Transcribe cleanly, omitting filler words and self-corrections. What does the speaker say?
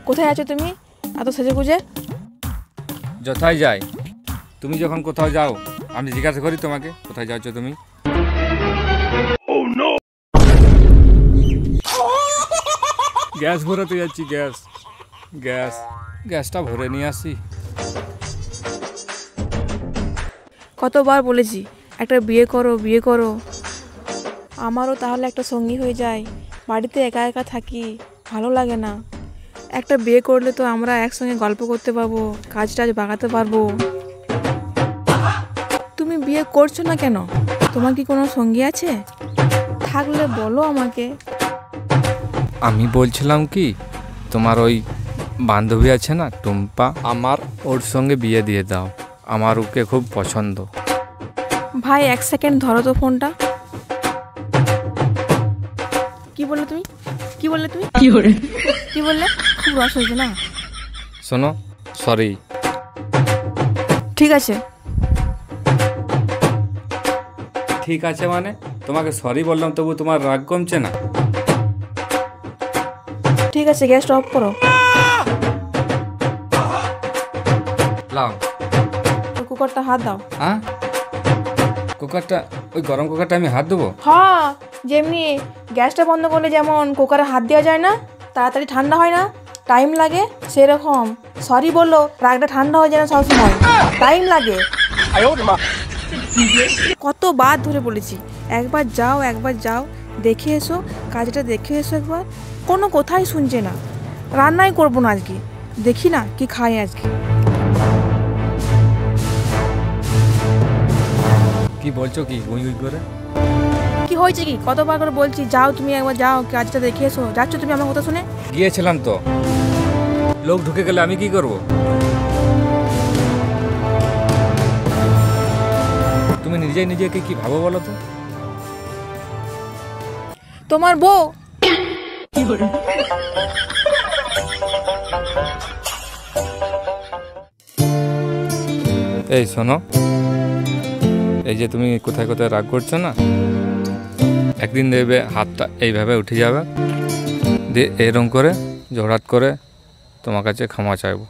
কোথায় আছো তুমি এত সেজে গুজে? যথায় যাই। তুমি যখন কোথাও যাও আমি জিজ্ঞাসা করি তোমাকে কোথায় যাচ্ছ তুমি। গ্যাস ভরাতে যাচ্ছি। গ্যাসটা ভরে নিয়ে আসি। কতবার বলেছি একটা বিয়ে করো। আমারও তাহলে একটা সঙ্গী হয়ে যায়। বাড়িতে একা একা থাকি, ভালো লাগে না। একটা বিয়ে করলে তো আমরা একসঙ্গে গল্প করতে পারবো, কাজ টাজ বাগাতে পারবো। তুমি বিয়ে করছো না কেন? তোমার কি কোনো সঙ্গী আছে? থাকলে বলো আমাকে। আমি বলছিলাম কি, তোমার ওই বান্ধবী আছে না টুম্পা, আমার ওর সঙ্গে বিয়ে দিয়ে দাও। আমার ওকে খুব পছন্দ। ভাই 1 সেকেন্ড ধরো তো ফোনটা। কি বললে তুমি? কি বললে? খুব রস হয়েছে না? শোনো, সরি। ঠিক আছে। ঠিক আছে মানে? তোমাকে সরি বললাম তবু তোমার রাগ কমছে না? ঠিক আছে, গ্যাসটা অফ করো। লাও। কুকারটা হাত দাও। হ্যাঁ, কুকারটা, ওই গরম কুকারটা আমি হাত দেবো? হ্যাঁ, যেমনি গ্যাসটা বন্ধ করলে যেমন কুকারে হাত দেওয়া যায় না, তাড়াতাড়ি ঠান্ডা হয় না, টাইম লাগে, সেরকম সরি বললো রাগটা ঠান্ডা হয়ে যায় না সবসময়, টাইম লাগে। কতবার ধরে বলেছি একবার যাও, দেখে এসো, কাজটা দেখে এসো একবার। কোনো কথাই শুনছে না। রান্নাই করবো না আজকে, দেখি না কি খাই আজকে। কি বলছো কি গুই গুই করে? কি হয়েছে কি? কতবার করে বলছি যাও, তুমি একবার যাও, কাজটা দেখে এসো। যাচ্ছ তুমি আমার কথা শুনে? গিয়েছিলাম তো, লোক ঢুকে গেলে আমি কি করব? তুমি নিজেকে কি ভাবো বলো তো? তোমার বউ। এই শোনো, এই যে তুমি কোথায় কোথায় রাগ করছো না, একদিন দেখবে হাতটা এইভাবে উঠে যাবে, দিয়ে এরকম করে জোড়াত করে তোমার কাছে ক্ষমা চাইবো।